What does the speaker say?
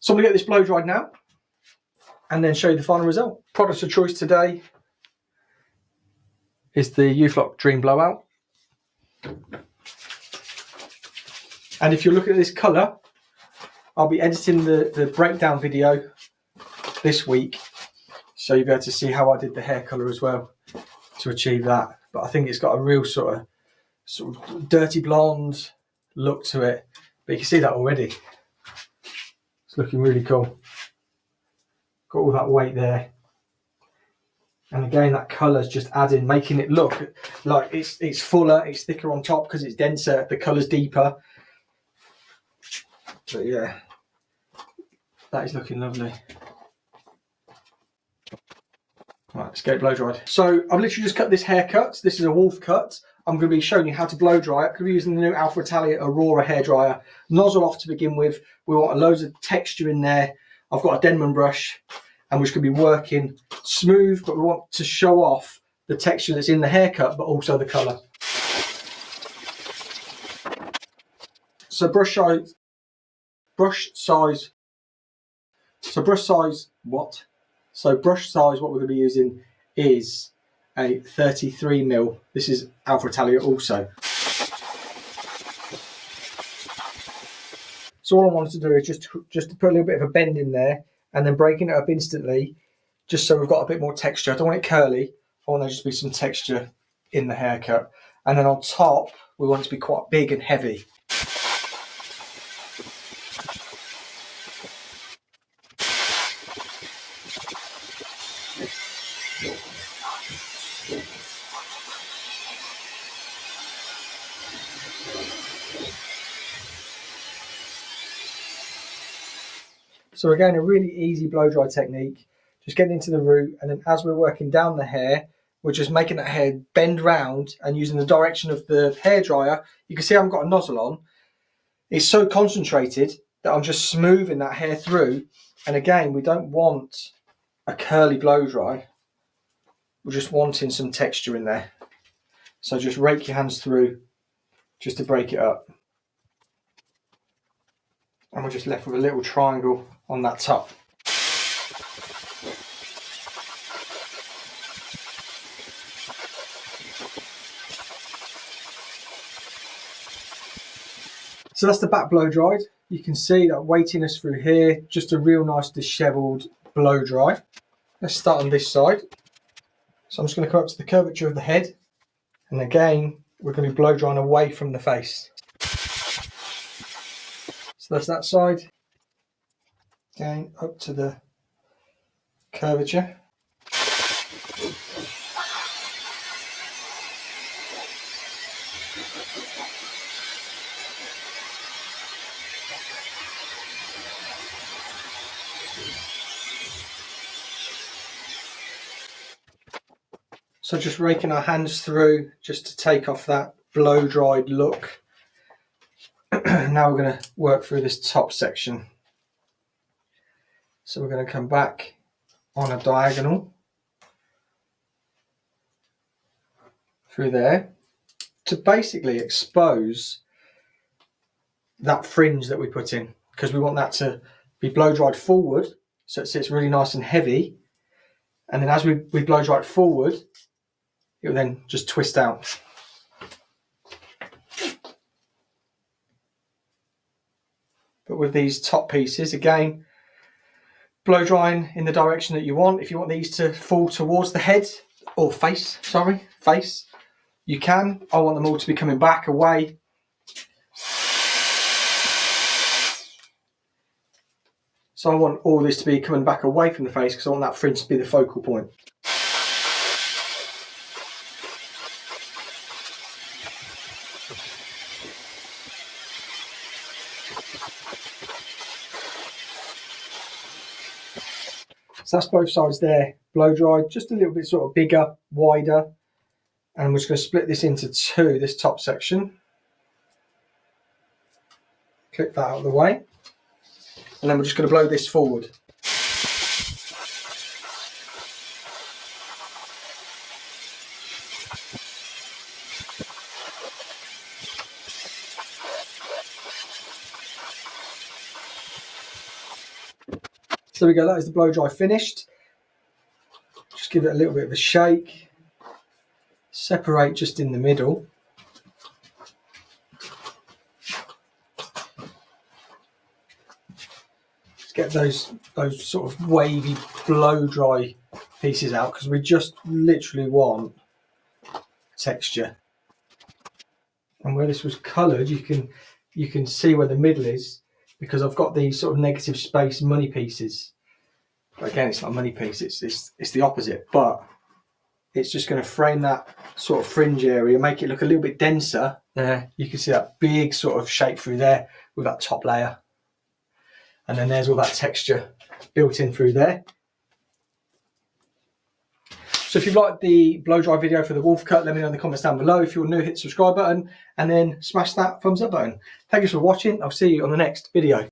So I'm going to get this blow dried now and then show you the final result. Product of choice today is the Uflock Dream Blowout. And if you look at this colour, I'll be editing the breakdown video this week, so you'll be able to see how I did the hair colour as well to achieve that. But I think it's got a real sort of dirty blonde look to it. But you can see that already. It's looking really cool. Got all that weight there. And again, that colour's just adding, making it look like it's fuller, it's thicker on top because it's denser, the colour's deeper. But yeah, that is looking lovely. Right, let's get it blow dried. So I've literally just cut this haircut. This is a wolf cut. I'm going to be showing you how to blow dry it. I'm going to be using the new Alpha Italia Aurora hairdryer. Nozzle off to begin with. We want loads of texture in there. I've got a Denman brush and we're just going to be working smooth, but we want to show off the texture that's in the haircut, but also the colour. So brush size, what we're going to be using is a 33mm. This is Alpha Italia also. So all I wanted to do is just to put a little bit of a bend in there and then breaking it up instantly, just so we've got a bit more texture. I don't want it curly. I want there just to be some texture in the haircut. And then on top, we want it to be quite big and heavy. So again, a really easy blow dry technique, just getting into the root, and then as we're working down the hair, we're just making that hair bend round and using the direction of the hairdryer. You can see I haven't got a nozzle on. It's so concentrated that I'm just smoothing that hair through. And again, we don't want a curly blow dry. We're just wanting some texture in there. So just rake your hands through just to break it up. And we're just left with a little triangle on that top. So that's the back blow dried. You can see that weightiness through here, just a real nice dishevelled blow dry. Let's start on this side. So I'm just going to come up to the curvature of the head. And again, we're going to be blow drying away from the face. So that's that side. Again, up to the curvature. So just raking our hands through just to take off that blow dried look. Now we're going to work through this top section. So we're going to come back on a diagonal through there to basically expose that fringe that we put in, because we want that to be blow dried forward so it sits really nice and heavy, and then as we blow dry it forward, it will then just twist out. But with these top pieces, again, blow drying in the direction that you want. If you want these to fall towards the head or face, you can. I want them all to be coming back away. So I want all this to be coming back away from the face because I want that fringe to be the focal point. So that's both sides there, blow dried, just a little bit sort of bigger, wider. And we're just going to split this into two, this top section. Clip that out of the way. And then we're just going to blow this forward. So there we go, that is the blow dry finished. Just give it a little bit of a shake. Separate just in the middle. Just get those sort of wavy blow dry pieces out, because we just literally want texture. And where this was coloured, you can see where the middle is, because I've got these sort of negative space money pieces. But again, it's not a money piece, it's the opposite, but it's just going to frame that sort of fringe area, make it look a little bit denser. There, you can see that big sort of shape through there with that top layer. And then there's all that texture built in through there. So if you've liked the blow dry video for the wolf cut, let me know in the comments down below. If you're new, hit the subscribe button and then smash that thumbs up button. Thank you for watching. I'll see you on the next video.